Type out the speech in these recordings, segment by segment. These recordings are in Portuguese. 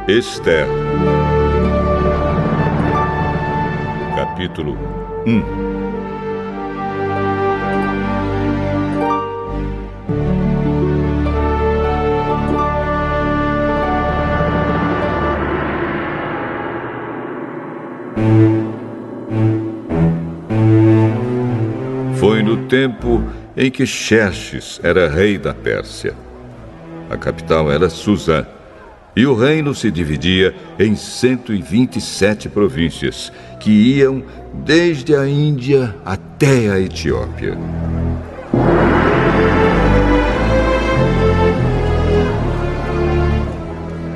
Ester. Capítulo 1. Foi no tempo em que Xerxes era rei da Pérsia. A capital era Susã, e o reino se dividia em 127 províncias, que iam desde a Índia até a Etiópia.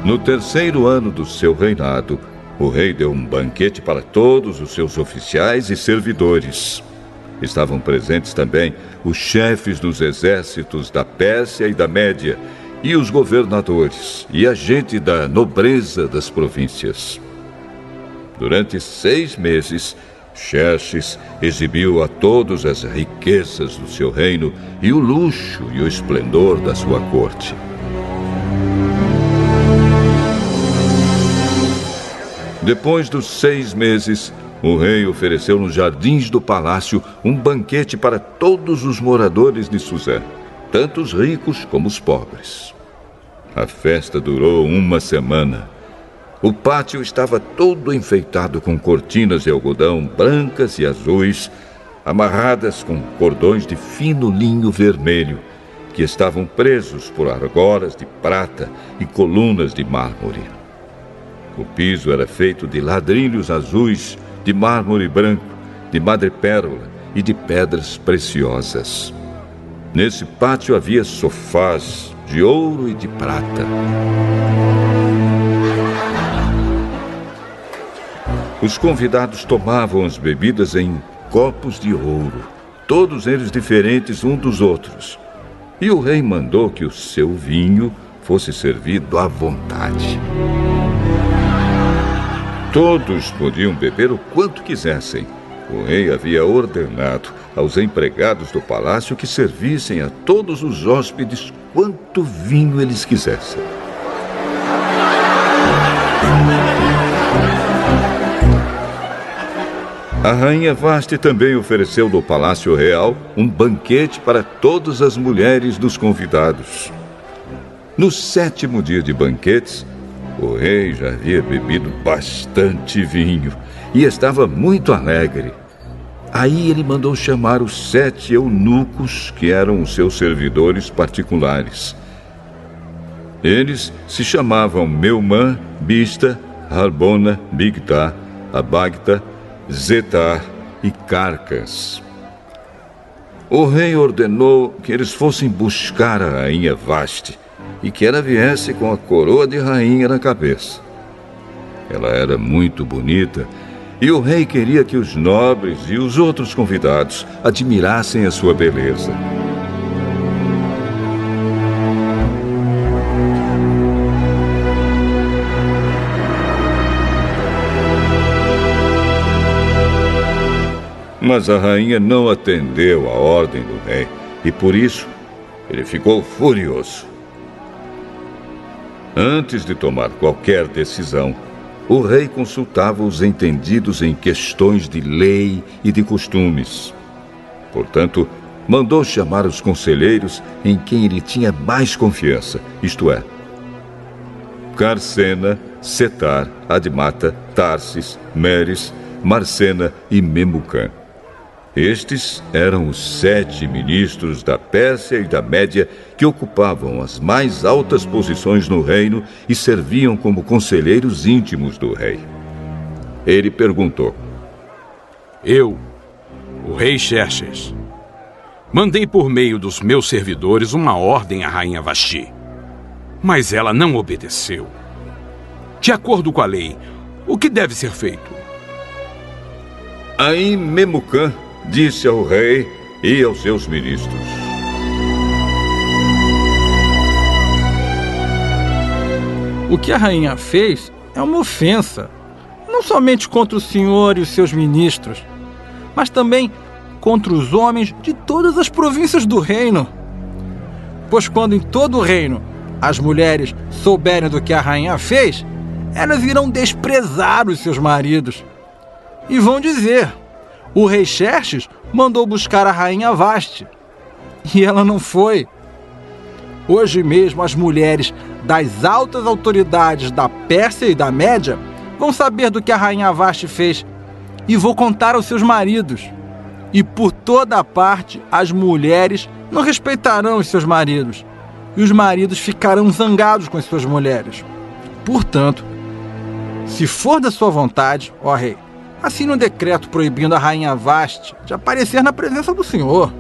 No terceiro ano do seu reinado, o rei deu um banquete para todos os seus oficiais e servidores. Estavam presentes também os chefes dos exércitos da Pérsia e da Média, e os governadores e a gente da nobreza das províncias. Durante 6 meses, Xerxes exibiu a todos as riquezas do seu reino e o luxo e o esplendor da sua corte. Depois dos 6 meses, o rei ofereceu nos jardins do palácio um banquete para todos os moradores de Susã, tanto os ricos como os pobres. A festa durou 1 semana. O pátio estava todo enfeitado com cortinas de algodão brancas e azuis, amarradas com cordões de fino linho vermelho, que estavam presos por argolas de prata e colunas de mármore. O piso era feito de ladrilhos azuis, de mármore branco, de madrepérola e de pedras preciosas. Nesse pátio havia sofás de ouro e de prata. Os convidados tomavam as bebidas em copos de ouro, todos eles diferentes uns dos outros. E o rei mandou que o seu vinho fosse servido à vontade. Todos podiam beber o quanto quisessem. O rei havia ordenado aos empregados do palácio que servissem a todos os hóspedes quanto vinho eles quisessem. A rainha Vasti também ofereceu no Palácio Real um banquete para todas as mulheres dos convidados. No 7º dia de banquetes, o rei já havia bebido bastante vinho e estava muito alegre. Aí ele mandou chamar os 7 eunucos que eram os seus servidores particulares. Eles se chamavam Meumã, Bista, Harbona, Bigtá, Abagta, Zetar e Carcas. O rei ordenou que eles fossem buscar a rainha Vasti e que ela viesse com a coroa de rainha na cabeça. Ela era muito bonita e o rei queria que os nobres e os outros convidados admirassem a sua beleza. Mas a rainha não atendeu à ordem do rei e por isso ele ficou furioso. Antes de tomar qualquer decisão, o rei consultava os entendidos em questões de lei e de costumes. Portanto, mandou chamar os conselheiros em quem ele tinha mais confiança, isto é, Carcena, Setar, Admata, Tarsis, Meres, Marcena e Memucã. Estes eram os 7 ministros da Pérsia e da Média que ocupavam as mais altas posições no reino e serviam como conselheiros íntimos do rei. Ele perguntou: Eu, o rei Xerxes, mandei por meio dos meus servidores uma ordem à rainha Vasti, mas ela não obedeceu. De acordo com a lei, o que deve ser feito? Aí Memucã disse ao rei e aos seus ministros: O que a rainha fez é uma ofensa, não somente contra o senhor e os seus ministros, mas também contra os homens de todas as províncias do reino. Pois quando em todo o reino as mulheres souberem do que a rainha fez, elas irão desprezar os seus maridos. E vão dizer: o rei Xerxes mandou buscar a rainha Vaste, e ela não foi. Hoje mesmo as mulheres das altas autoridades da Pérsia e da Média vão saber do que a rainha Vaste fez, e vou contar aos seus maridos. E por toda parte as mulheres não respeitarão os seus maridos, e os maridos ficarão zangados com as suas mulheres. Portanto, se for da sua vontade, ó rei, assine um decreto proibindo a rainha Vaste de aparecer na presença do Senhor.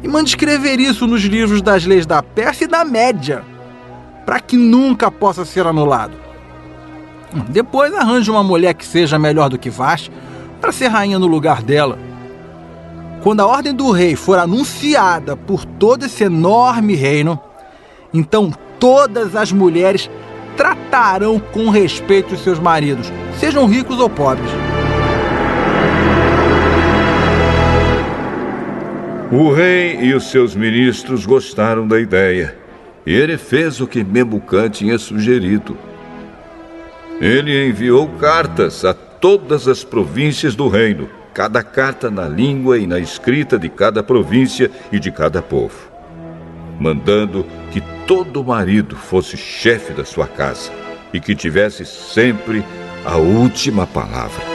E mande escrever isso nos livros das leis da Pérsia e da Média, para que nunca possa ser anulado. Depois arranje uma mulher que seja melhor do que Vaste para ser rainha no lugar dela. Quando a ordem do rei for anunciada por todo esse enorme reino, então todas as mulheres tratarão com respeito os seus maridos, sejam ricos ou pobres. O rei e os seus ministros gostaram da ideia, e ele fez o que Memucã tinha sugerido. Ele enviou cartas a todas as províncias do reino, cada carta na língua e na escrita de cada província e de cada povo, mandando que todo marido fosse chefe da sua casa e que tivesse sempre a última palavra.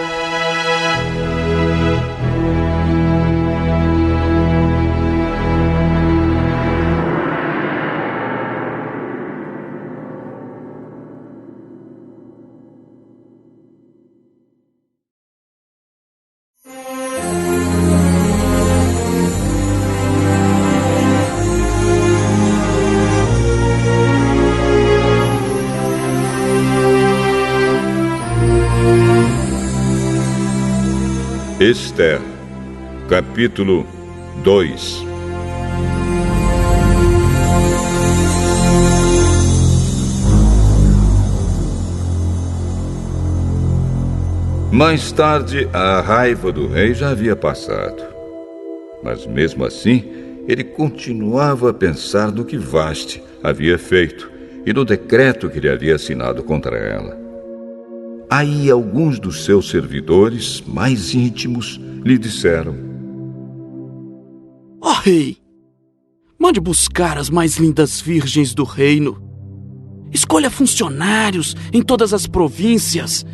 Esther, capítulo 2. Mais tarde, a raiva do rei já havia passado. Mas mesmo assim, ele continuava a pensar no que Vaste havia feito e no decreto que ele havia assinado contra ela. Aí alguns dos seus servidores mais íntimos lhe disseram: Ó rei, mande buscar as mais lindas virgens do reino. Escolha funcionários em todas as províncias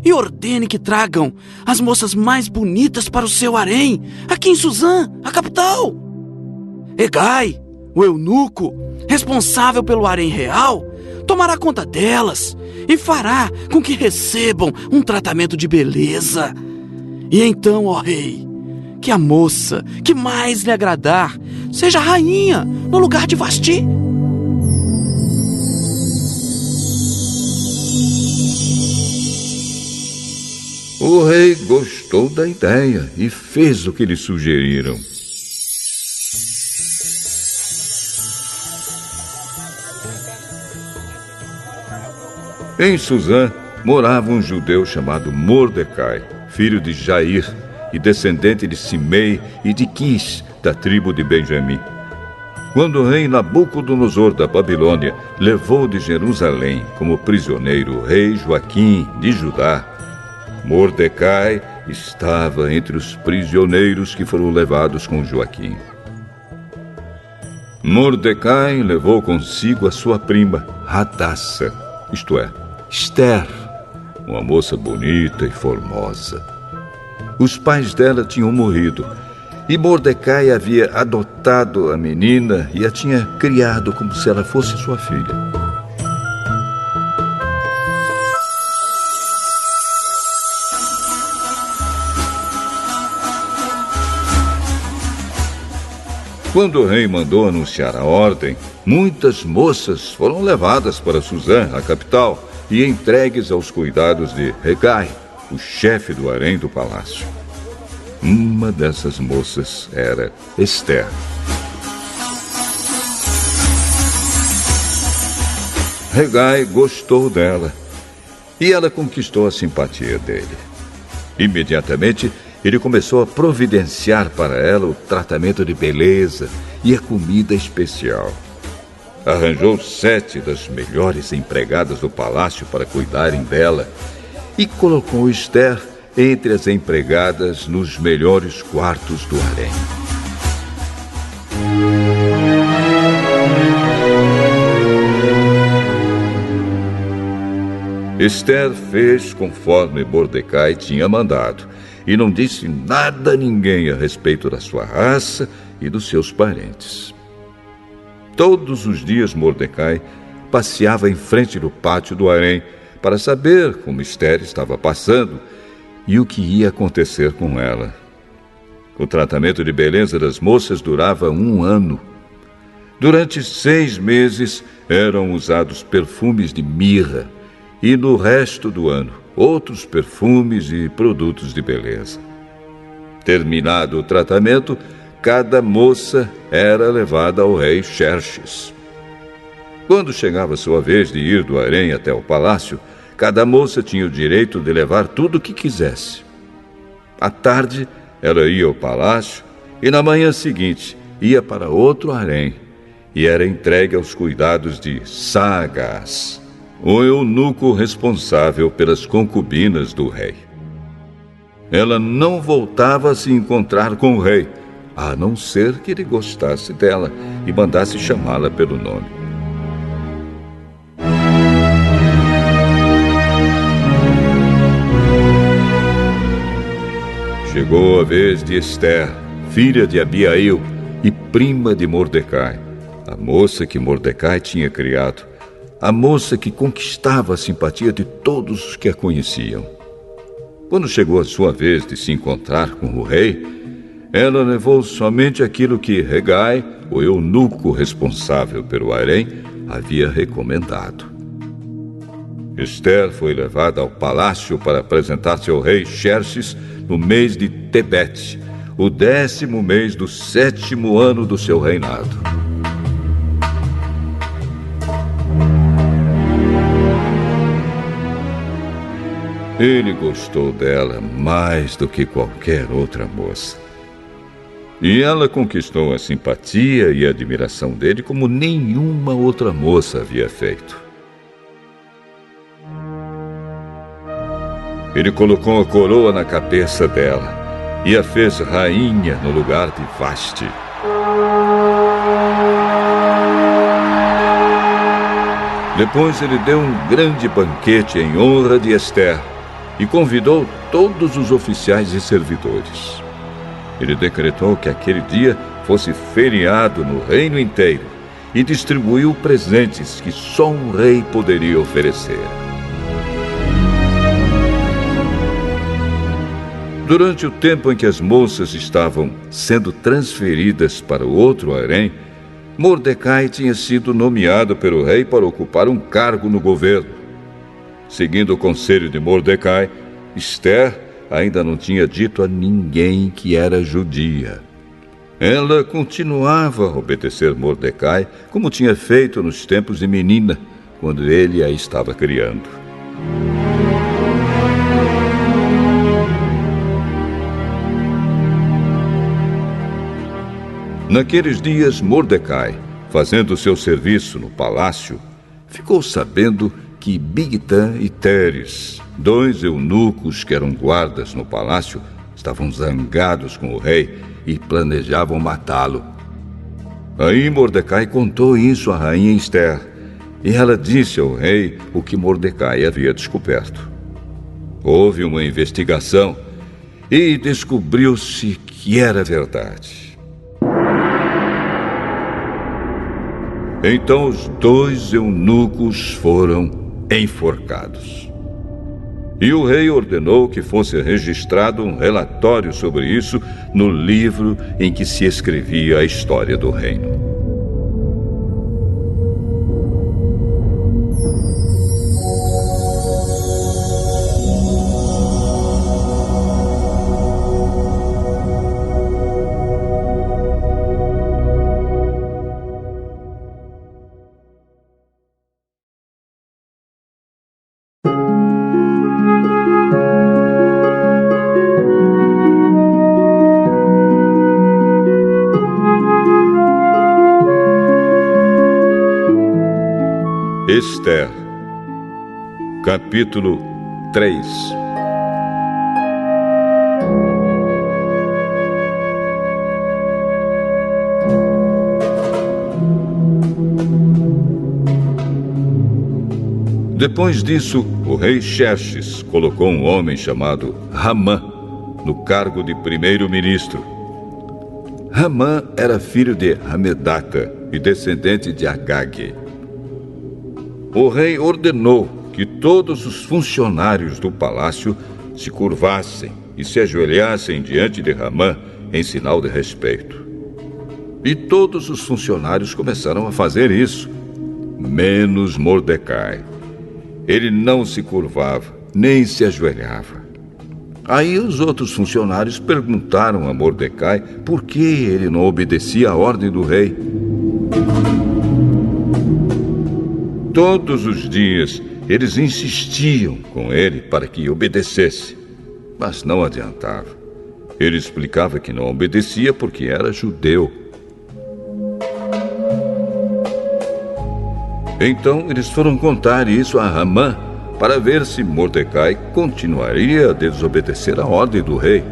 e ordene que tragam as moças mais bonitas para o seu harém, aqui em Suzã, a capital. Hegai, o eunuco, responsável pelo harém real, tomará conta delas e fará com que recebam um tratamento de beleza. E então, ó rei, que a moça que mais lhe agradar seja rainha no lugar de Vasti. O rei gostou da ideia e fez o que lhe sugeriram. Em Suzã morava um judeu chamado Mordecai, filho de Jair e descendente de Simei e de Quis, da tribo de Benjamim. Quando o rei Nabucodonosor da Babilônia levou de Jerusalém como prisioneiro o rei Joaquim de Judá, Mordecai estava entre os prisioneiros que foram levados com Joaquim. Mordecai levou consigo a sua prima, Hadassa, isto é, Esther, uma moça bonita e formosa. Os pais dela tinham morrido e Mordecai havia adotado a menina e a tinha criado como se ela fosse sua filha. Quando o rei mandou anunciar a ordem, muitas moças foram levadas para Suzã, a capital, e entregues aos cuidados de Hegai, o chefe do harém do palácio. Uma dessas moças era Esther. Hegai gostou dela e ela conquistou a simpatia dele. Imediatamente, ele começou a providenciar para ela o tratamento de beleza e a comida especial. arranjou 7 das melhores empregadas do palácio para cuidarem dela e colocou Esther entre as empregadas nos melhores quartos do harém. Esther fez conforme Mordecai tinha mandado e não disse nada a ninguém a respeito da sua raça e dos seus parentes. Todos os dias Mordecai passeava em frente do pátio do harém para saber como Esther estava passando e o que ia acontecer com ela. O tratamento de beleza das moças durava 1 ano. Durante 6 meses eram usados perfumes de mirra e no resto do ano outros perfumes e produtos de beleza. Terminado o tratamento, cada moça era levada ao rei Xerxes. Quando chegava sua vez de ir do harém até o palácio, cada moça tinha o direito de levar tudo o que quisesse. À tarde, ela ia ao palácio e na manhã seguinte ia para outro harém e era entregue aos cuidados de Saagás, o eunuco responsável pelas concubinas do rei. Ela não voltava a se encontrar com o rei, a não ser que ele gostasse dela e mandasse chamá-la pelo nome. Chegou a vez de Esther, filha de Abiail e prima de Mordecai, a moça que Mordecai tinha criado, a moça que conquistava a simpatia de todos os que a conheciam. Quando chegou a sua vez de se encontrar com o rei, ela levou somente aquilo que Hegai, o eunuco responsável pelo harém, havia recomendado. Esther foi levada ao palácio para apresentar-se ao rei Xerxes no mês de Tebete, o 10º mês do 7º ano do seu reinado. Ele gostou dela mais do que qualquer outra moça. E ela conquistou a simpatia e a admiração dele como nenhuma outra moça havia feito. Ele colocou a coroa na cabeça dela e a fez rainha no lugar de Vasti. Depois ele deu um grande banquete em honra de Esther e convidou todos os oficiais e servidores. Ele decretou que aquele dia fosse feriado no reino inteiro e distribuiu presentes que só um rei poderia oferecer. Durante o tempo em que as moças estavam sendo transferidas para o outro harém, Mordecai tinha sido nomeado pelo rei para ocupar um cargo no governo. Seguindo o conselho de Mordecai, Esther ainda não tinha dito a ninguém que era judia. Ela continuava a obedecer Mordecai, como tinha feito nos tempos de menina, quando ele a estava criando. Naqueles dias, Mordecai, fazendo seu serviço no palácio, ficou sabendo que Bigtã e Teres, 2 eunucos que eram guardas no palácio, estavam zangados com o rei e planejavam matá-lo. Aí Mordecai contou isso à rainha Esther, e ela disse ao rei o que Mordecai havia descoberto. Houve uma investigação e descobriu-se que era verdade. Então os 2 eunucos foram enforcados. E o rei ordenou que fosse registrado um relatório sobre isso no livro em que se escrevia a história do reino. Esther, capítulo 3. Depois disso, o rei Xerxes colocou um homem chamado Ramã no cargo de primeiro-ministro. Ramã era filho de Hamedata e descendente de Agag. O rei ordenou que todos os funcionários do palácio se curvassem e se ajoelhassem diante de Ramã em sinal de respeito. E todos os funcionários começaram a fazer isso, menos Mordecai. Ele não se curvava, nem se ajoelhava. Aí os outros funcionários perguntaram a Mordecai por que ele não obedecia à ordem do rei. Todos os dias eles insistiam com ele para que obedecesse, mas não adiantava. Ele explicava que não obedecia porque era judeu. Então eles foram contar isso a Ramã para ver se Mordecai continuaria a desobedecer a ordem do rei.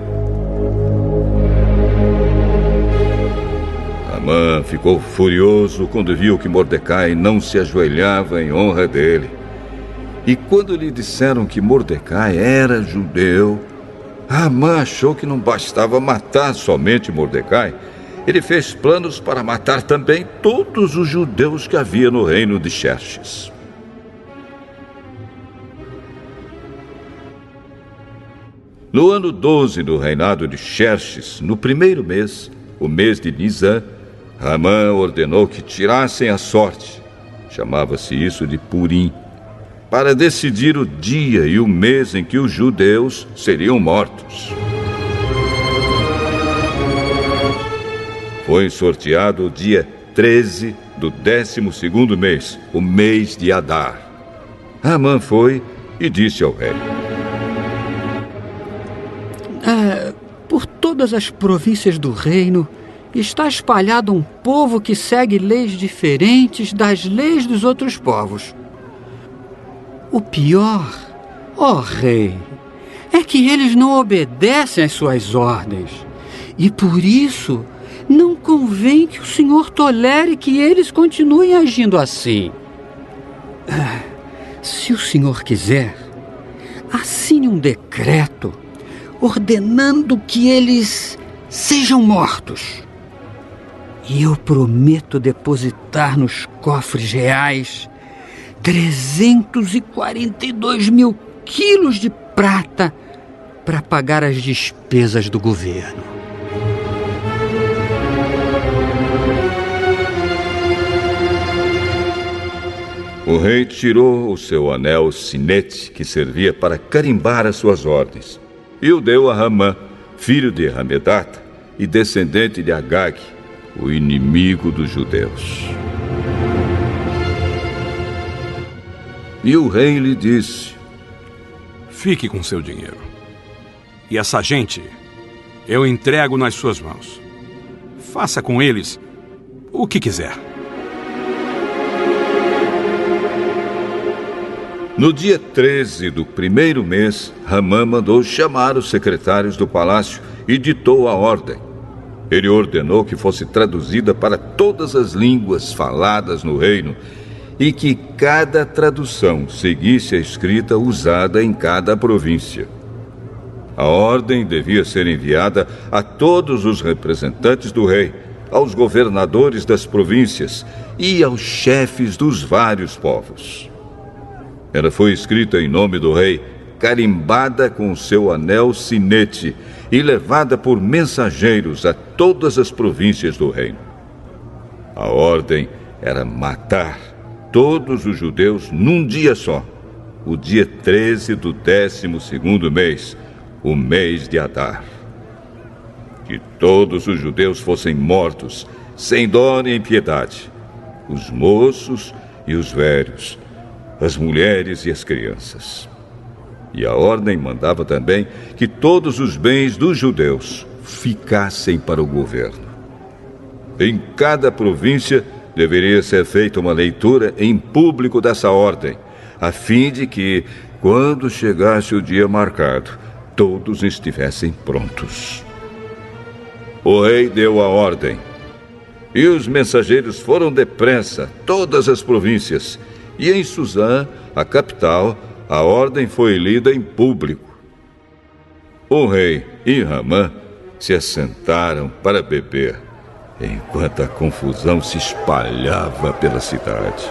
Ramã ficou furioso quando viu que Mordecai não se ajoelhava em honra dele. E quando lhe disseram que Mordecai era judeu, Ramã achou que não bastava matar somente Mordecai. Ele fez planos para matar também todos os judeus que havia no reino de Xerxes. No ano 12 do reinado de Xerxes, no primeiro mês, o mês de Nisã, Ramã ordenou que tirassem a sorte, chamava-se isso de Purim, para decidir o dia e o mês em que os judeus seriam mortos. Foi sorteado o dia 13 do 12º mês, o mês de Adar. Ramã foi e disse ao rei: por todas as províncias do reino está espalhado um povo que segue leis diferentes das leis dos outros povos. O pior, ó rei, é que eles não obedecem às suas ordens. E por isso não convém que o senhor tolere que eles continuem agindo assim. Se o senhor quiser, assine um decreto ordenando que eles sejam mortos. E eu prometo depositar nos cofres reais 342 mil quilos de prata para pagar as despesas do governo. O rei tirou o seu anel sinete, que servia para carimbar as suas ordens, e o deu a Ramã, filho de Hamedata e descendente de Agag, o inimigo dos judeus. E o rei lhe disse: fique com seu dinheiro. E essa gente eu entrego nas suas mãos. Faça com eles o que quiser. No dia 13 do primeiro mês, Ramã mandou chamar os secretários do palácio e ditou a ordem. Ele ordenou que fosse traduzida para todas as línguas faladas no reino e que cada tradução seguisse a escrita usada em cada província. A ordem devia ser enviada a todos os representantes do rei, aos governadores das províncias e aos chefes dos vários povos. Ela foi escrita em nome do rei, carimbada com o seu anel sinete e levada por mensageiros a todas as províncias do reino. A ordem era matar todos os judeus num dia só, o dia 13 do 12º mês, o mês de Adar. Que todos os judeus fossem mortos, sem dó nem piedade, os moços e os velhos, as mulheres e as crianças. E a ordem mandava também que todos os bens dos judeus ficassem para o governo. Em cada província deveria ser feita uma leitura em público dessa ordem, a fim de que, quando chegasse o dia marcado, todos estivessem prontos. O rei deu a ordem, e os mensageiros foram depressa a todas as províncias, e em Suzã, a capital, a ordem foi lida em público. O rei e Ramã se assentaram para beber, enquanto a confusão se espalhava pela cidade.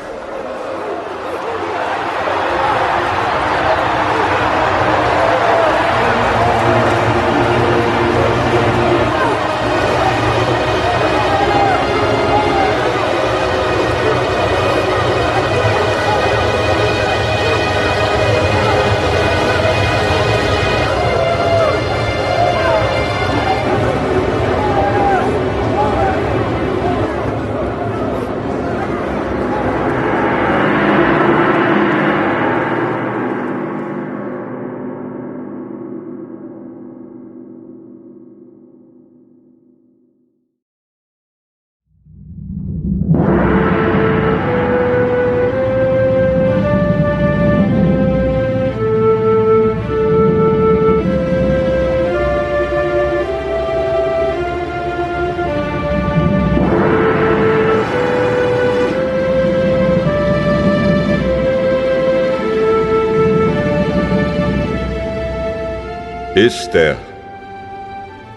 Esther,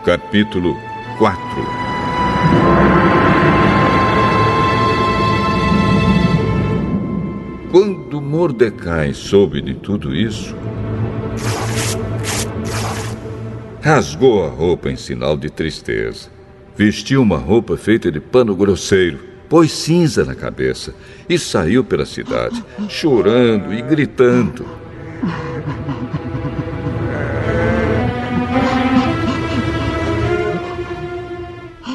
capítulo 4. Quando Mordecai soube de tudo isso, rasgou a roupa em sinal de tristeza, vestiu uma roupa feita de pano grosseiro, pôs cinza na cabeça e saiu pela cidade, chorando e gritando.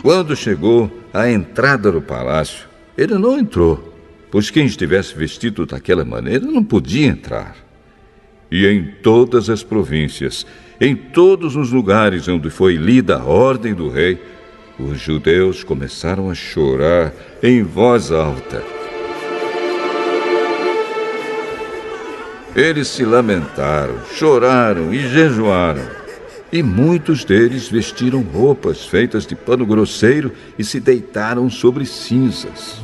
Quando chegou à entrada do palácio, ele não entrou, pois quem estivesse vestido daquela maneira não podia entrar. E em todas as províncias, em todos os lugares onde foi lida a ordem do rei, os judeus começaram a chorar em voz alta. Eles se lamentaram, choraram e jejuaram. E muitos deles vestiram roupas feitas de pano grosseiro e se deitaram sobre cinzas.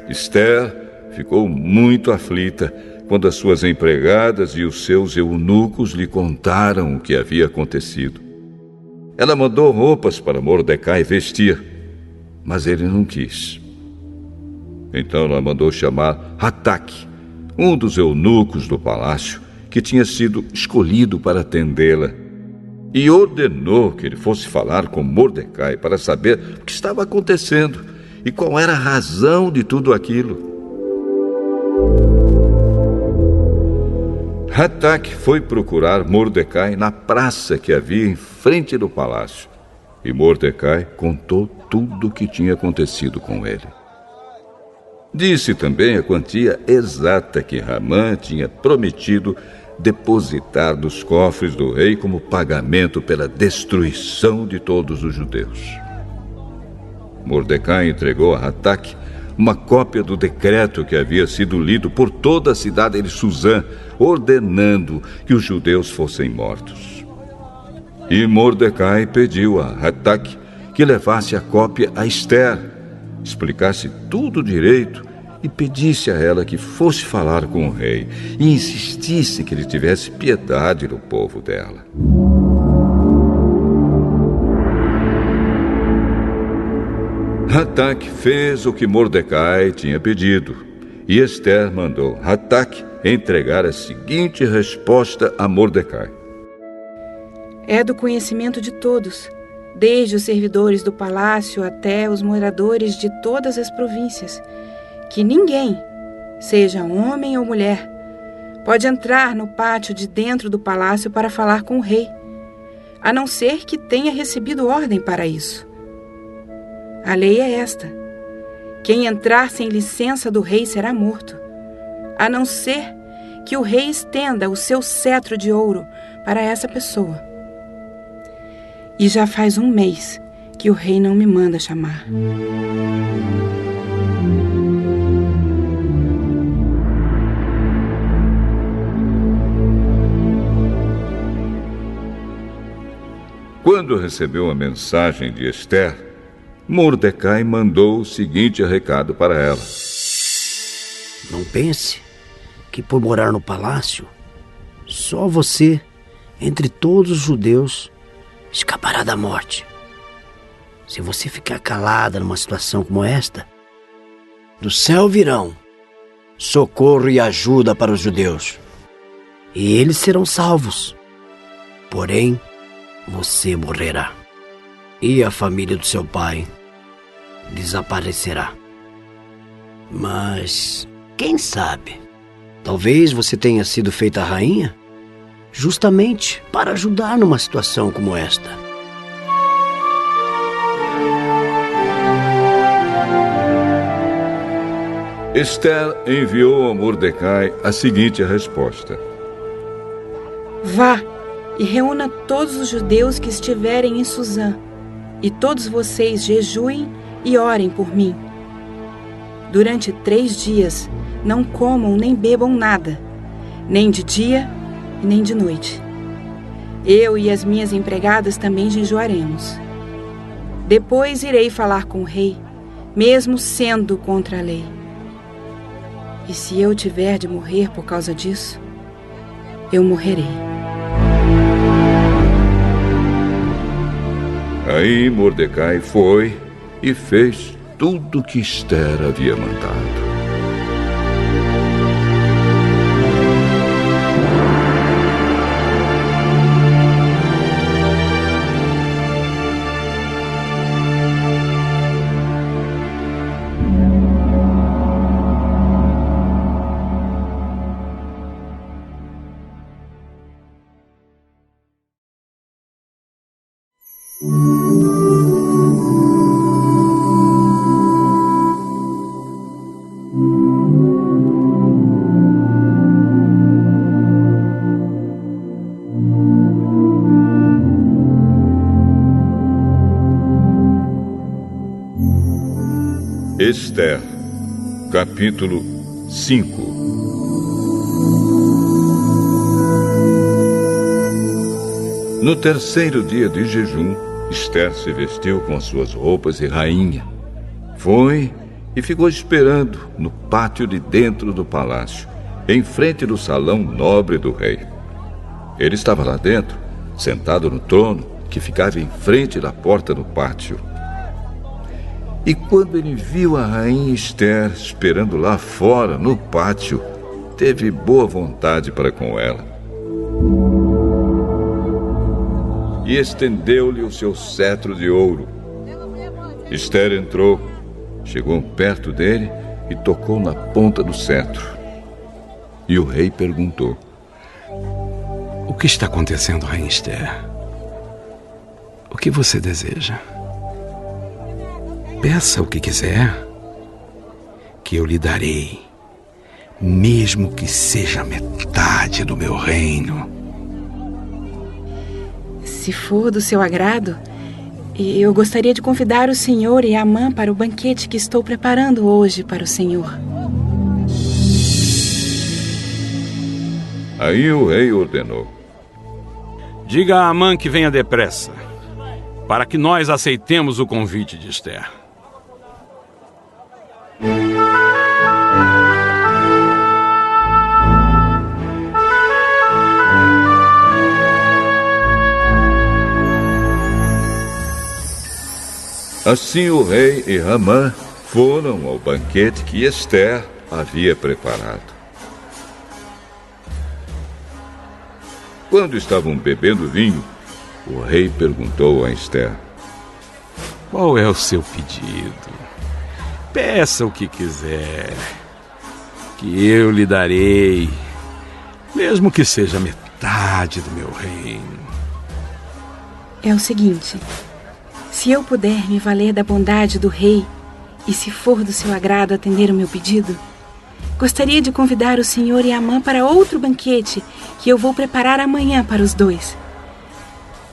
Esther ficou muito aflita quando as suas empregadas e os seus eunucos lhe contaram o que havia acontecido. Ela mandou roupas para Mordecai vestir, mas ele não quis. Então ela mandou chamar Hataque, um dos eunucos do palácio, que tinha sido escolhido para atendê-la, e ordenou que ele fosse falar com Mordecai para saber o que estava acontecendo e qual era a razão de tudo aquilo. Hataque foi procurar Mordecai na praça que havia em frente do palácio, e Mordecai contou tudo o que tinha acontecido com ele. Disse também a quantia exata que Ramã tinha prometido depositar nos cofres do rei como pagamento pela destruição de todos os judeus. Mordecai entregou a Hataque uma cópia do decreto que havia sido lido por toda a cidade de Suzã, ordenando que os judeus fossem mortos. E Mordecai pediu a Hataque que levasse a cópia a Esther, explicasse tudo direito e pedisse a ela que fosse falar com o rei e insistisse que ele tivesse piedade do povo dela. Hataque fez o que Mordecai tinha pedido, e Esther mandou Hataque entregar a seguinte resposta a Mordecai. É do conhecimento de todos, desde os servidores do palácio até os moradores de todas as províncias, que ninguém, seja homem ou mulher, pode entrar no pátio de dentro do palácio para falar com o rei, a não ser que tenha recebido ordem para isso. A lei é esta: quem entrar sem licença do rei será morto, a não ser que o rei estenda o seu cetro de ouro para essa pessoa. E já faz 1 mês que o rei não me manda chamar. Quando recebeu a mensagem de Esther, Mordecai mandou o seguinte recado para ela: Não pense que por morar no palácio, só você, entre todos os judeus, escapará da morte. Se você ficar calada numa situação como esta, do céu virão socorro e ajuda para os judeus, e eles serão salvos. Porém, você morrerá, e a família do seu pai desaparecerá. Mas, quem sabe, talvez você tenha sido feita rainha justamente para ajudar numa situação como esta. Esther enviou a Mordecai a seguinte resposta: Vá e reúna todos os judeus que estiverem em Suzã, e todos vocês jejuem e orem por mim. Durante 3 dias não comam nem bebam nada, nem de dia e nem de noite. Eu e as minhas empregadas também jejuaremos. Depois irei falar com o rei, mesmo sendo contra a lei. E se eu tiver de morrer por causa disso, eu morrerei. Aí Mordecai foi e fez tudo o que Esther havia mandado. Esther, capítulo 5. No 3º dia de jejum, Esther se vestiu com suas roupas de rainha. Foi e ficou esperando no pátio de dentro do palácio, em frente do salão nobre do rei. Ele estava lá dentro, sentado no trono que ficava em frente da porta do pátio. E quando ele viu a rainha Esther esperando lá fora, no pátio, teve boa vontade para com ela. E estendeu-lhe o seu cetro de ouro. Esther entrou, chegou perto dele e tocou na ponta do cetro. E o rei perguntou: O que está acontecendo, rainha Esther? O que você deseja? Peça o que quiser, que eu lhe darei, mesmo que seja metade do meu reino. Se for do seu agrado, eu gostaria de convidar o senhor e Amã para o banquete que estou preparando hoje para o senhor. Aí o rei ordenou: Diga a Amã que venha depressa, para que nós aceitemos o convite de Esther. Assim o rei e Amã foram ao banquete que Esther havia preparado. Quando estavam bebendo vinho, o rei perguntou a Esther: Qual é o seu pedido? Peça o que quiser, que eu lhe darei, mesmo que seja metade do meu reino. É o seguinte: se eu puder me valer da bondade do rei, e se for do seu agrado atender o meu pedido, Gostaria de convidar o senhor e a Amã para outro banquete que eu vou preparar amanhã para os dois.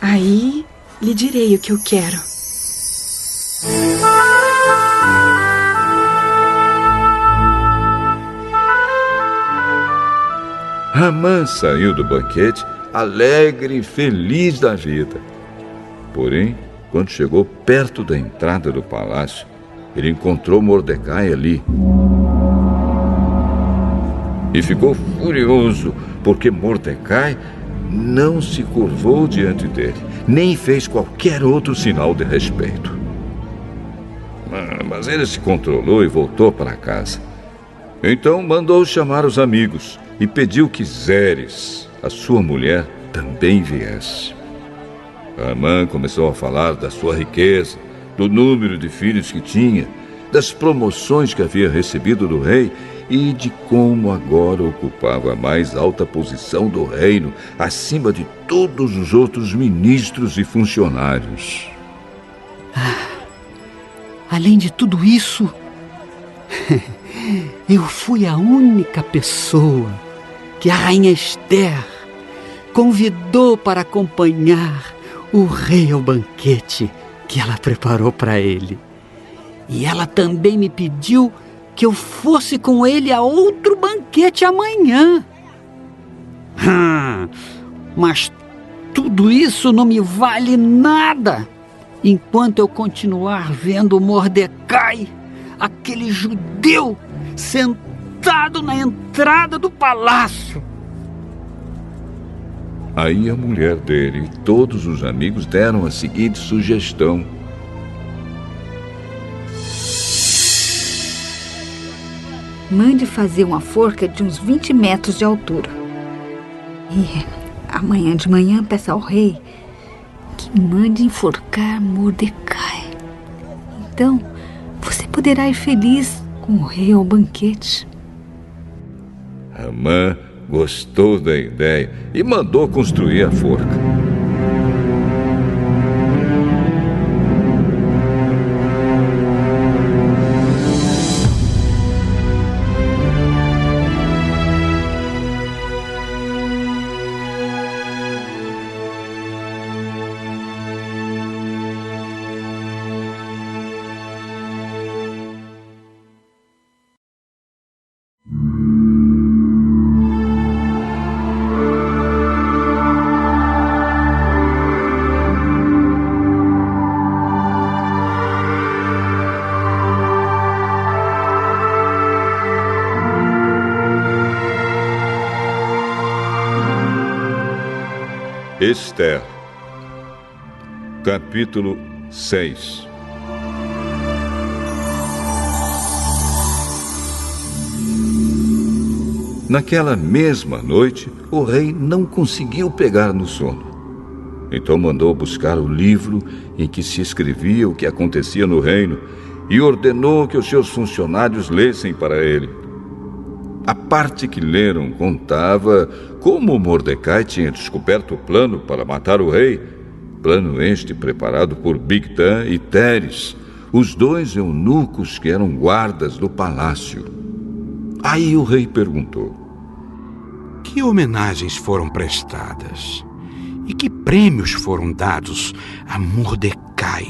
Aí lhe direi o que eu quero. Amã saiu do banquete alegre e feliz da vida. Porém, quando chegou perto da entrada do palácio, ele encontrou Mordecai ali. E ficou furioso, porque Mordecai não se curvou diante dele, nem fez qualquer outro sinal de respeito. Mas ele se controlou e voltou para casa. Então mandou chamar os amigos e pediu que Zeres, a sua mulher, também viesse. Amã começou a falar da sua riqueza, do número de filhos que tinha, das promoções que havia recebido do rei e de como agora ocupava a mais alta posição do reino, acima de todos os outros ministros e funcionários. Além de tudo isso, eu fui a única pessoa que a rainha Esther convidou para acompanhar o rei ao banquete que ela preparou para ele. E ela também me pediu que eu fosse com ele a outro banquete amanhã. Mas tudo isso não me vale nada enquanto eu continuar vendo Mordecai, aquele judeu, sentado na entrada do palácio. Aí a mulher dele e todos os amigos deram a seguinte sugestão: mande fazer uma forca de uns 20 metros de altura. E amanhã de manhã peça ao rei que mande enforcar Mordecai. Então você poderá ir feliz com o rei ao banquete. Amã gostou da ideia e mandou construir a forca. Esther, capítulo 6. Naquela mesma noite, o rei não conseguiu pegar no sono. Então mandou buscar o livro em que se escrevia o que acontecia no reino e ordenou que os seus funcionários lessem para ele. A parte que leram contava como Mordecai tinha descoberto o plano para matar o rei, plano este preparado por Bigtan e Teres, os dois eunucos que eram guardas do palácio. Aí o rei perguntou: que homenagens foram prestadas e que prêmios foram dados a Mordecai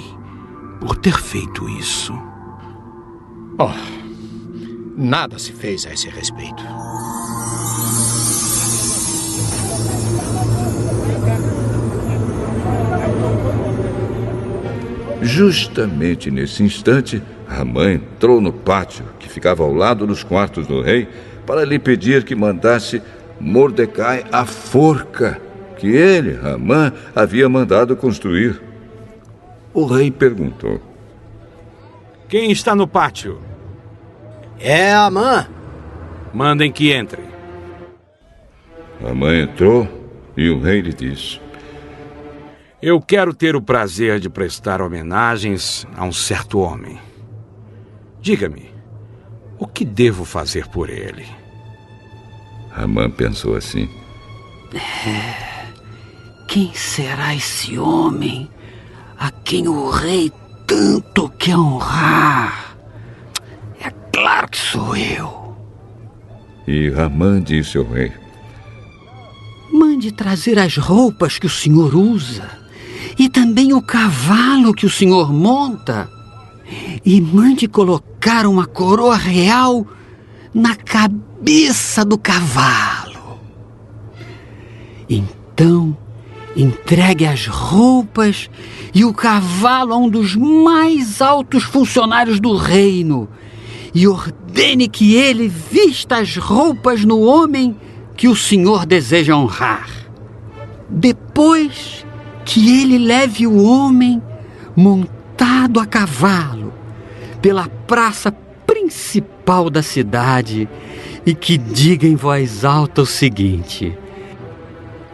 por ter feito isso? Nada se fez a esse respeito. Justamente nesse instante, Amã entrou no pátio, que ficava ao lado dos quartos do rei, para lhe pedir que mandasse Mordecai a forca que ele, Amã, havia mandado construir. O rei perguntou: quem está no pátio? É Amã. Mandem que entre. Amã entrou e o rei lhe disse: eu quero ter o prazer de prestar homenagens a um certo homem. Diga-me, o que devo fazer por ele? Amã pensou assim: Quem será esse homem a quem o rei tanto quer honrar? É claro que sou eu. E Ramã disse ao rei: Mande trazer as roupas que o senhor usa e também o cavalo que o senhor monta. E mande colocar uma coroa real na cabeça do cavalo. Então, entregue as roupas e o cavalo a um dos mais altos funcionários do reino e ordene que ele vista as roupas no homem que o senhor deseja honrar. Depois que ele leve o homem montado a cavalo pela praça principal da cidade e que diga em voz alta o seguinte: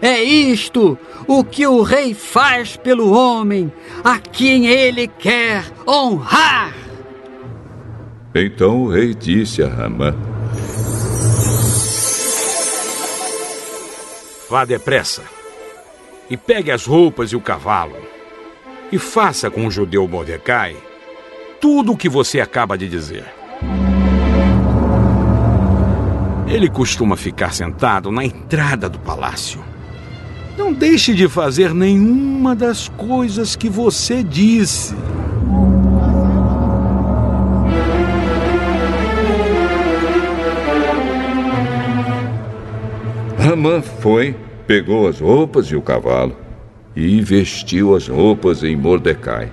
é isto o que o rei faz pelo homem a quem ele quer honrar. Então o rei disse a Ramã: Vá depressa e pegue as roupas e o cavalo e faça com o judeu Mordecai tudo o que você acaba de dizer. Ele costuma ficar sentado na entrada do palácio. Não deixe de fazer nenhuma das coisas que você disse. Ramã foi, pegou as roupas e o cavalo e vestiu as roupas em Mordecai.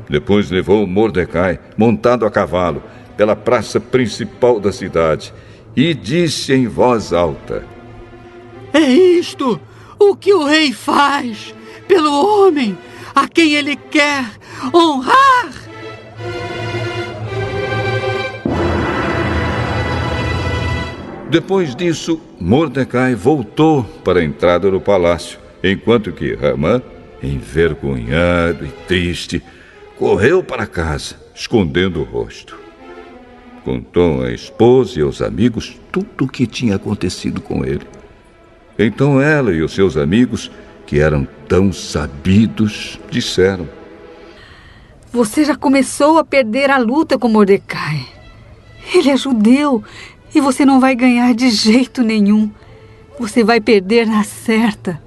Depois levou Mordecai, montado a cavalo, pela praça principal da cidade e disse em voz alta: é isto o que o rei faz pelo homem a quem ele quer honrar. Depois disso, Mordecai voltou para a entrada do palácio, enquanto que Ramã, envergonhado e triste, correu para casa, escondendo o rosto. Contou à esposa e aos amigos tudo o que tinha acontecido com ele. Então ela e os seus amigos, que eram tão sabidos, disseram: Você já começou a perder a luta com Mordecai. Ele é judeu e você não vai ganhar de jeito nenhum. Você vai perder na certa.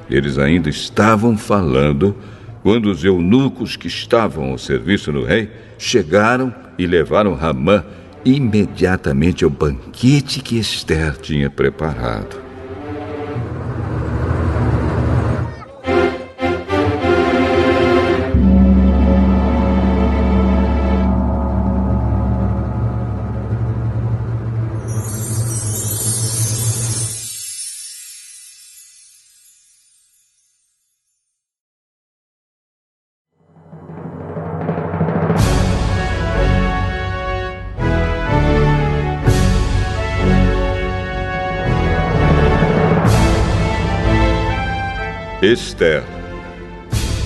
Eles ainda estavam falando quando os eunucos que estavam ao serviço do rei chegaram e levaram Ramã imediatamente ao banquete que Ester tinha preparado. Ester,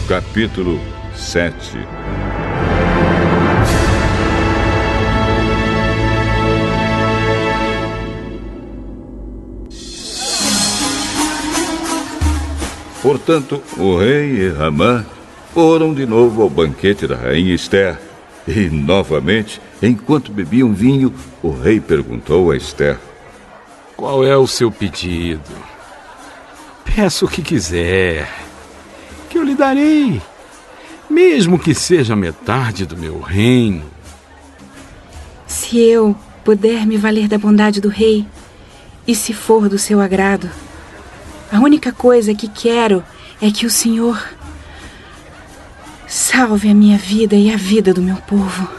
capítulo 7. Portanto, o rei e Ramã foram de novo ao banquete da rainha Ester. E, novamente, enquanto bebiam vinho, o rei perguntou a Ester: Qual é o seu pedido? Peça o que quiser, que eu lhe darei, mesmo que seja metade do meu reino. Se eu puder me valer da bondade do rei, e se for do seu agrado, a única coisa que quero é que o Senhor salve a minha vida e a vida do meu povo.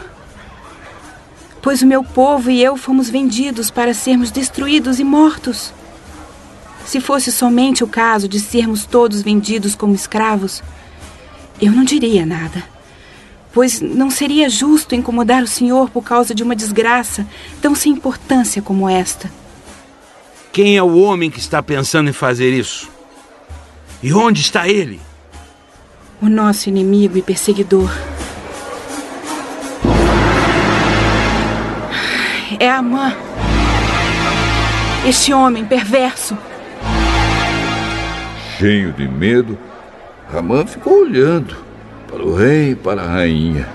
Pois o meu povo e eu fomos vendidos para sermos destruídos e mortos. Se fosse somente o caso de sermos todos vendidos como escravos, eu não diria nada, pois não seria justo incomodar o Senhor por causa de uma desgraça tão sem importância como esta. Quem é o homem que está pensando em fazer isso? E onde está ele? O nosso inimigo e perseguidor. É Amã, este homem perverso. Cheio de medo, Ramã ficou olhando para o rei e para a rainha.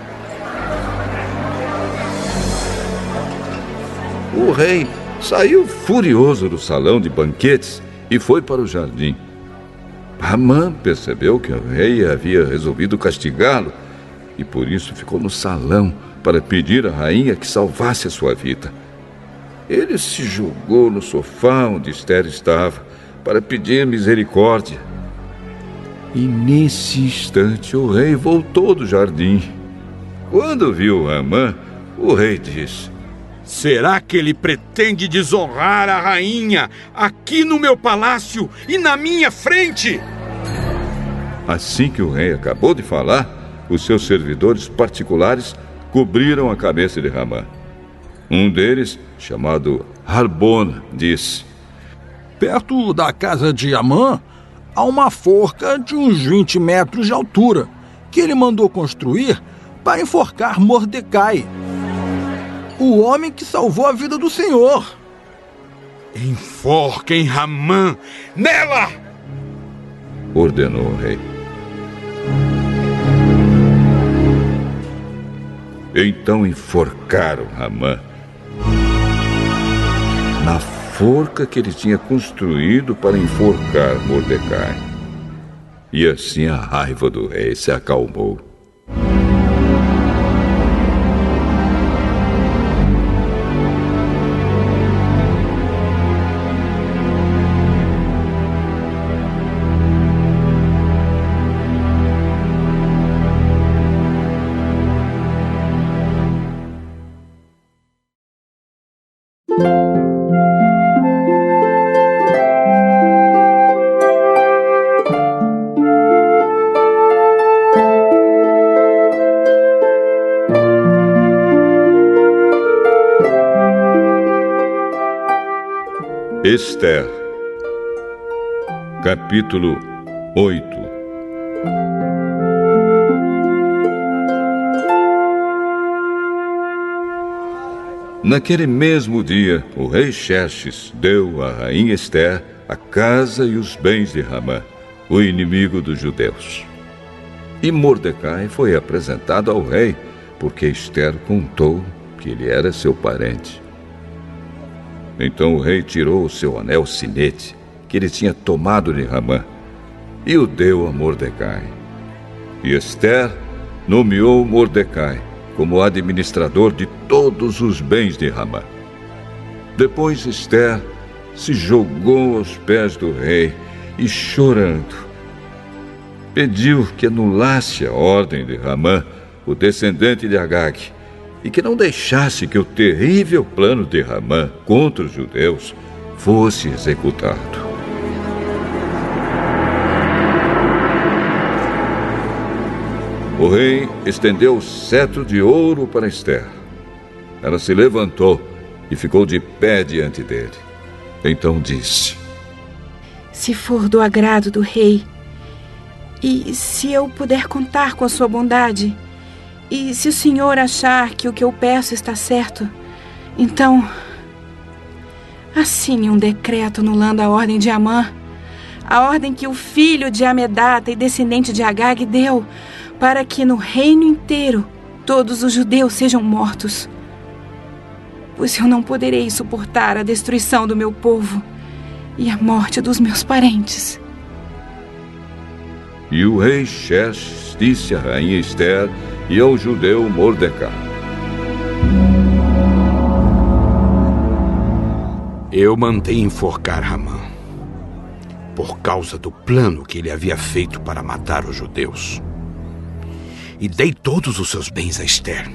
o rei saiu furioso do salão de banquetes e foi para o jardim. Haman percebeu que o rei havia resolvido castigá-lo e por isso ficou no salão para pedir à rainha que salvasse a sua vida. Ele se jogou no sofá onde Esther estava para pedir misericórdia. E nesse instante o rei voltou do jardim. Quando viu Haman, o rei disse: será que ele pretende desonrar a rainha aqui no meu palácio e na minha frente? Assim que o rei acabou de falar, os seus servidores particulares cobriram a cabeça de Haman. Um deles, chamado Harbona, disse: perto da casa de Haman, há uma forca de uns 20 metros de altura, que ele mandou construir para enforcar Mordecai, o homem que salvou a vida do Senhor. Enforquem Haman nela! Ordenou o rei. Então enforcaram Haman na forca que ele tinha construído para enforcar Mordecai. E assim a raiva do rei se acalmou. Esther, capítulo 8. Naquele mesmo dia, o rei Xerxes deu à rainha Esther a casa e os bens de Haman, o inimigo dos judeus. E Mordecai foi apresentado ao rei, porque Esther contou que ele era seu parente. Então o rei tirou o seu anel sinete, que ele tinha tomado de Haman, e o deu a Mordecai. E Esther nomeou Mordecai como administrador de todos os bens de Haman. Depois Esther se jogou aos pés do rei e, chorando, pediu que anulasse a ordem de Haman, o descendente de Agag, e que não deixasse que o terrível plano de Haman contra os judeus fosse executado. O rei estendeu o cetro de ouro para Esther. Ela se levantou e ficou de pé diante dele. Então disse: se for do agrado do rei, e se eu puder contar com a sua bondade, e se o senhor achar que o que eu peço está certo, então assine um decreto anulando a ordem de Haman, a ordem que o filho de Amedata e descendente de Agag deu, para que no reino inteiro todos os judeus sejam mortos. Pois eu não poderei suportar a destruição do meu povo e a morte dos meus parentes. E o rei Xerxes disse à rainha Esther e ao judeu Mordecai: eu mandei enforcar Haman por causa do plano que ele havia feito para matar os judeus. E dei todos os seus bens a Esther.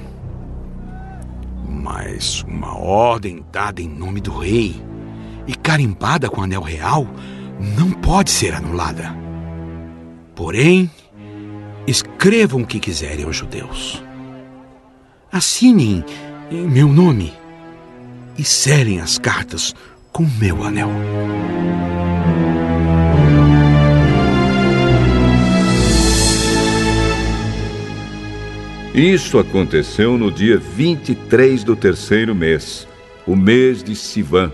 Mas uma ordem dada em nome do rei e carimbada com o anel real não pode ser anulada. Porém, escrevam o que quiserem aos judeus. Assinem em meu nome e selem as cartas com meu anel. Isso aconteceu no dia 23 do terceiro mês, o mês de Sivan.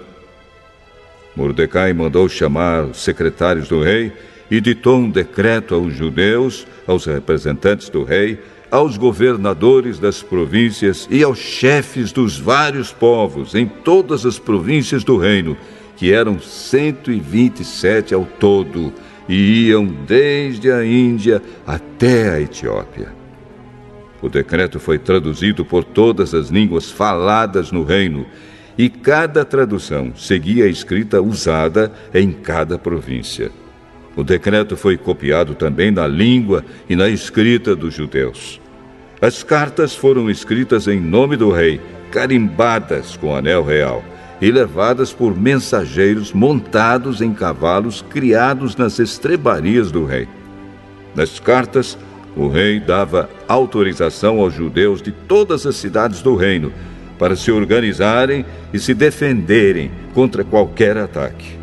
Mordecai mandou chamar os secretários do rei e ditou um decreto aos judeus, aos representantes do rei, aos governadores das províncias e aos chefes dos vários povos em todas as províncias do reino, que eram 127 ao todo, e iam desde a Índia até a Etiópia. O decreto foi traduzido por todas as línguas faladas no reino, e cada tradução seguia a escrita usada em cada província. O decreto foi copiado também na língua e na escrita dos judeus. As cartas foram escritas em nome do rei, carimbadas com anel real, e levadas por mensageiros montados em cavalos criados nas estrebarias do rei. Nas cartas, o rei dava autorização aos judeus de todas as cidades do reino para se organizarem e se defenderem contra qualquer ataque.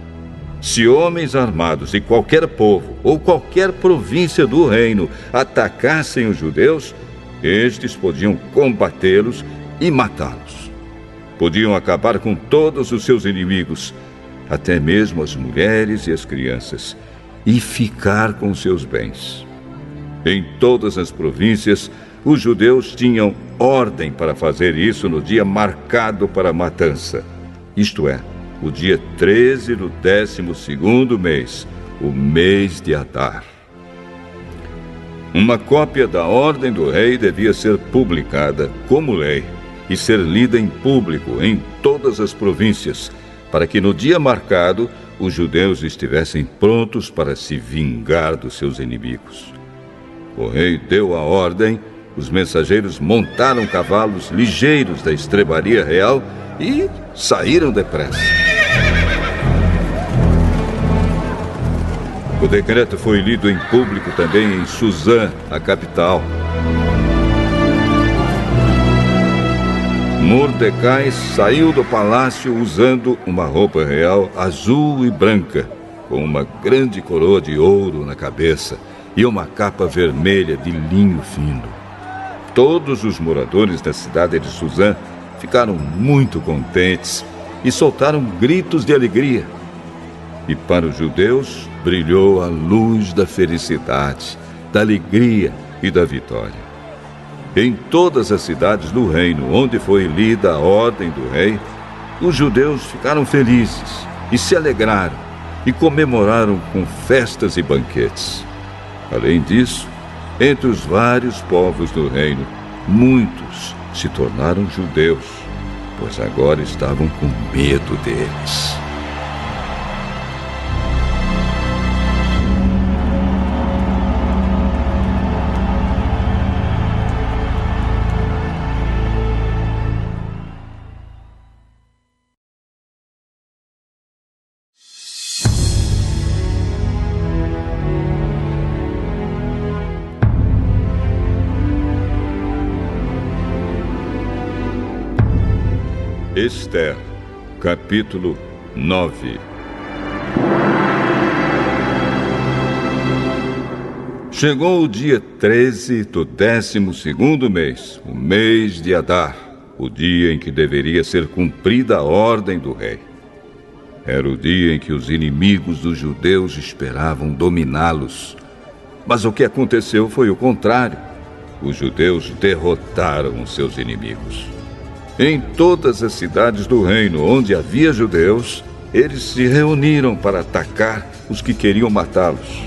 Se homens armados de qualquer povo ou qualquer província do reino atacassem os judeus, estes podiam combatê-los e matá-los. Podiam acabar com todos os seus inimigos, até mesmo as mulheres e as crianças, e ficar com seus bens. Em todas as províncias, os judeus tinham ordem para fazer isso no dia marcado para a matança, isto é, o dia 13 do 12º mês, o mês de Adar. Uma cópia da ordem do rei devia ser publicada como lei e ser lida em público em todas as províncias, para que no dia marcado os judeus estivessem prontos para se vingar dos seus inimigos. O rei deu a ordem, os mensageiros montaram cavalos ligeiros da estrebaria real e saíram depressa. O decreto foi lido em público também em Suzã, a capital. Mordecai saiu do palácio usando uma roupa real azul e branca, com uma grande coroa de ouro na cabeça e uma capa vermelha de linho fino. Todos os moradores da cidade de Suzã ficaram muito contentes e soltaram gritos de alegria. E para os judeus brilhou a luz da felicidade, da alegria e da vitória. Em todas as cidades do reino onde foi lida a ordem do rei, os judeus ficaram felizes e se alegraram e comemoraram com festas e banquetes. Além disso, entre os vários povos do reino, muitos se tornaram judeus, pois agora estavam com medo deles. Esther, capítulo 9. Chegou o dia 13 do 12º mês, o mês de Adar, o dia em que deveria ser cumprida a ordem do rei. Era o dia em que os inimigos dos judeus esperavam dominá-los. Mas o que aconteceu foi o contrário. Os judeus derrotaram os seus inimigos. Em todas as cidades do reino onde havia judeus, eles se reuniram para atacar os que queriam matá-los.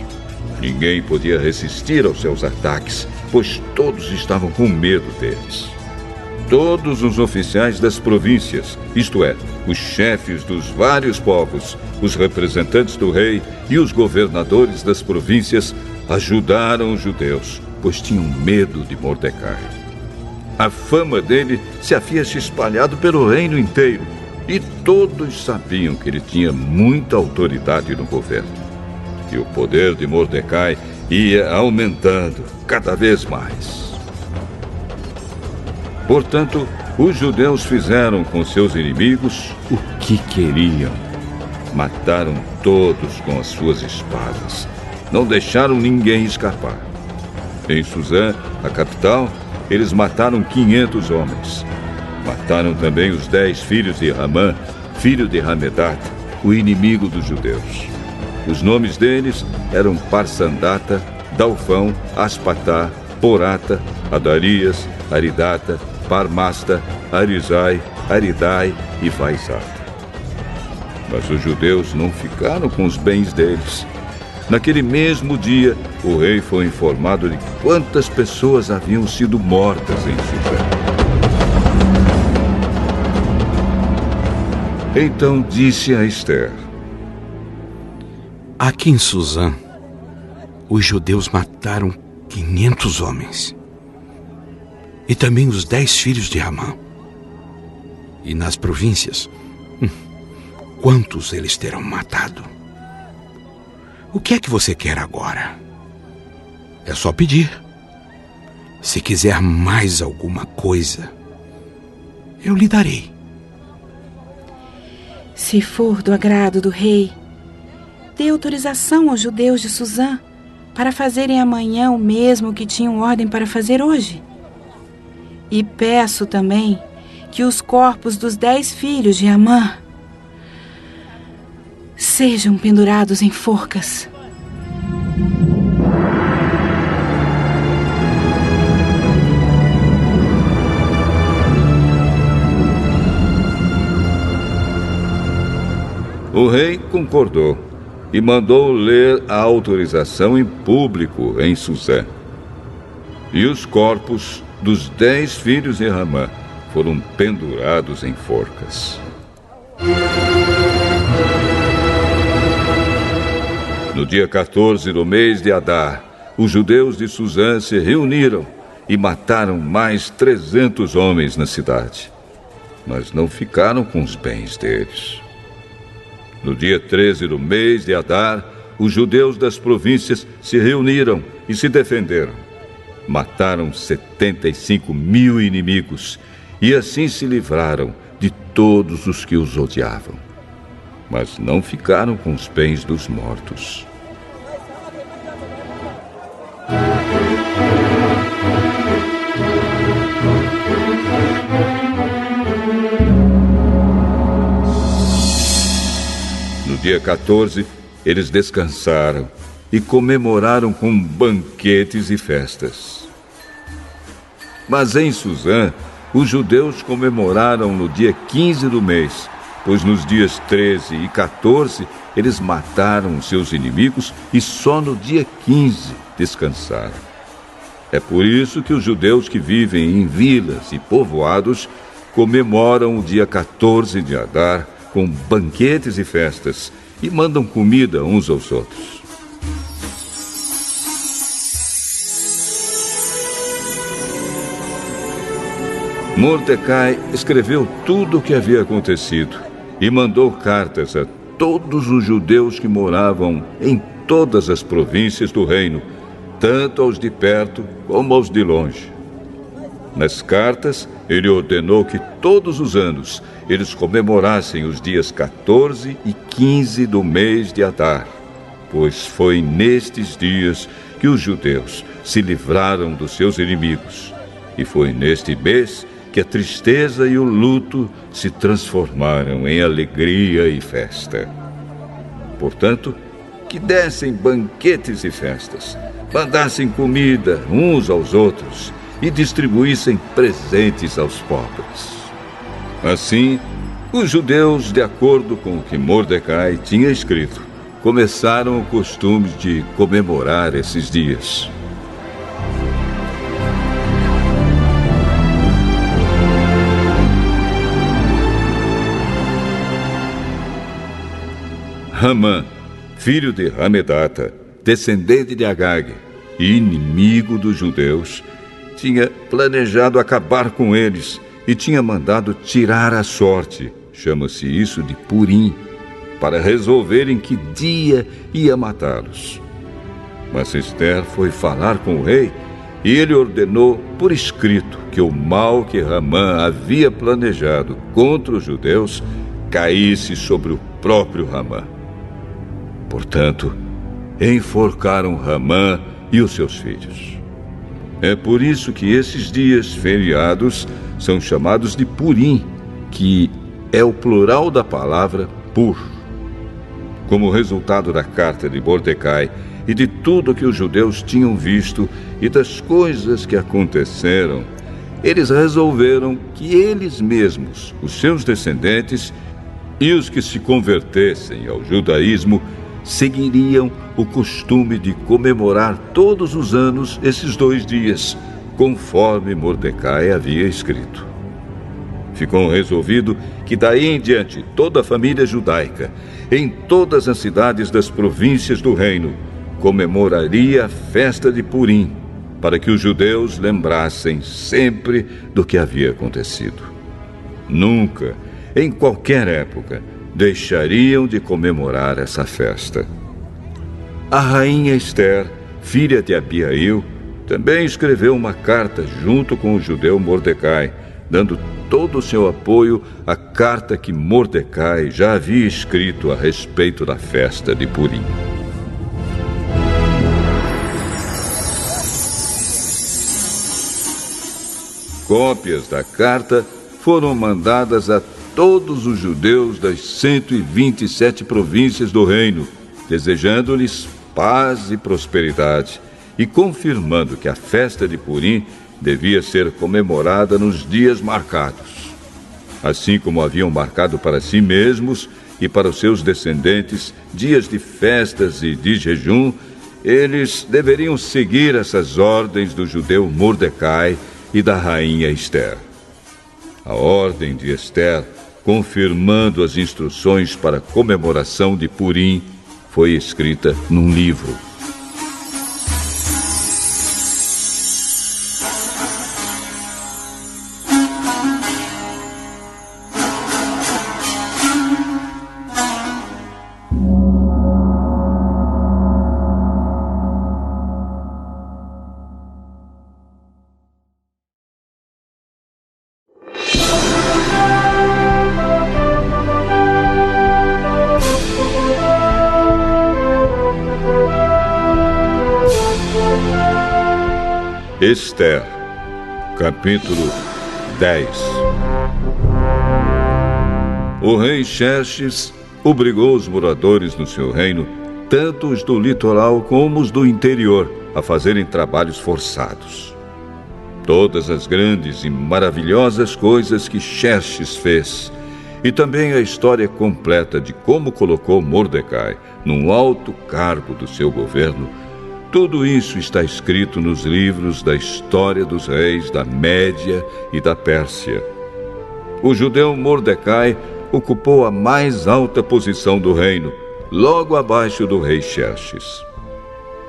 Ninguém podia resistir aos seus ataques, pois todos estavam com medo deles. Todos os oficiais das províncias, isto é, os chefes dos vários povos, os representantes do rei e os governadores das províncias, ajudaram os judeus, pois tinham medo de Mordecai. A fama dele se havia se espalhado pelo reino inteiro e todos sabiam que ele tinha muita autoridade no governo. E o poder de Mordecai ia aumentando cada vez mais. Portanto, os judeus fizeram com seus inimigos o que queriam. Mataram todos com as suas espadas. Não deixaram ninguém escapar. Em Suzã, a capital, eles mataram 500 homens. Mataram também os 10 filhos de Ramã, filho de Hamedat, o inimigo dos judeus. Os nomes deles eram Parsandata, Dalfão, Aspatá, Porata, Adarias, Aridata, Parmasta, Arizai, Aridai e Vaizata. Mas os judeus não ficaram com os bens deles. Naquele mesmo dia, o rei foi informado de quantas pessoas haviam sido mortas em Suzã. Então disse a Ester: aqui em Suzã, os judeus mataram 500 homens. E também os 10 filhos de Ramã. E nas províncias, quantos eles terão matado? O que é que você quer agora? É só pedir. Se quiser mais alguma coisa, eu lhe darei. Se for do agrado do rei, dê autorização aos judeus de Suzã para fazerem amanhã o mesmo que tinham ordem para fazer hoje. E peço também que os corpos dos 10 filhos de Amã sejam pendurados em forcas. O rei concordou e mandou ler a autorização em público em Suzã. E os corpos dos 10 filhos de Ramã foram pendurados em forcas. No dia 14 do mês de Adar, os judeus de Suzã se reuniram e mataram mais 300 homens na cidade, mas não ficaram com os bens deles. No dia 13 do mês de Adar, os judeus das províncias se reuniram e se defenderam. Mataram 75.000 inimigos e assim se livraram de todos os que os odiavam. Mas não ficaram com os bens dos mortos. No dia 14, eles descansaram e comemoraram com banquetes e festas. Mas em Suzã, os judeus comemoraram no dia 15 do mês, pois nos dias 13 e 14 eles mataram seus inimigos e só no dia 15 descansaram. É por isso que os judeus que vivem em vilas e povoados comemoram o dia 14 de Adar com banquetes e festas e mandam comida uns aos outros. Mordecai escreveu tudo o que havia acontecido e mandou cartas a todos os judeus que moravam em todas as províncias do reino, tanto aos de perto como aos de longe. Nas cartas, ele ordenou que todos os anos eles comemorassem os dias 14 e 15 do mês de Adar, pois foi nestes dias que os judeus se livraram dos seus inimigos, e foi neste mês que a tristeza e o luto se transformaram em alegria e festa. Portanto, que dessem banquetes e festas, mandassem comida uns aos outros e distribuíssem presentes aos pobres. Assim, os judeus, de acordo com o que Mordecai tinha escrito, começaram o costume de comemorar esses dias. Ramã, filho de Hamedata, descendente de Agag e inimigo dos judeus, tinha planejado acabar com eles e tinha mandado tirar a sorte, chama-se isso de Purim, para resolverem que dia ia matá-los. Mas Ester foi falar com o rei e ele ordenou por escrito que o mal que Ramã havia planejado contra os judeus caísse sobre o próprio Ramã. Portanto, enforcaram Ramã e os seus filhos. É por isso que esses dias feriados são chamados de Purim, que é o plural da palavra pur. Como resultado da carta de Mordecai e de tudo que os judeus tinham visto e das coisas que aconteceram, eles resolveram que eles mesmos, os seus descendentes e os que se convertessem ao judaísmo, seguiriam o costume de comemorar todos os anos esses 2 dias, conforme Mordecai havia escrito. Ficou resolvido que daí em diante toda a família judaica, em todas as cidades das províncias do reino, comemoraria a festa de Purim, para que os judeus lembrassem sempre do que havia acontecido. Nunca, em qualquer época, deixariam de comemorar essa festa. A rainha Ester, filha de Abiail, também escreveu uma carta junto com o judeu Mordecai, dando todo o seu apoio à carta que Mordecai já havia escrito a respeito da festa de Purim. Cópias da carta foram mandadas a todos os judeus das 127 províncias do reino, desejando-lhes paz e prosperidade e confirmando que a festa de Purim devia ser comemorada nos dias marcados. Assim como haviam marcado para si mesmos e para os seus descendentes dias de festas e de jejum, eles deveriam seguir essas ordens do judeu Mordecai e da rainha Ester. A ordem de Ester, confirmando as instruções para a comemoração de Purim, foi escrita num livro. Ester, capítulo 10. O rei Xerxes obrigou os moradores no seu reino, tanto os do litoral como os do interior, a fazerem trabalhos forçados. Todas as grandes e maravilhosas coisas que Xerxes fez, e também a história completa de como colocou Mordecai num alto cargo do seu governo, tudo isso está escrito nos livros da história dos reis da Média e da Pérsia. O judeu Mordecai ocupou a mais alta posição do reino, logo abaixo do rei Xerxes.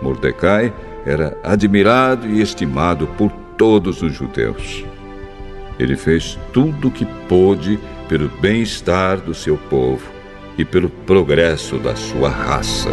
Mordecai era admirado e estimado por todos os judeus. Ele fez tudo o que pôde pelo bem-estar do seu povo e pelo progresso da sua raça.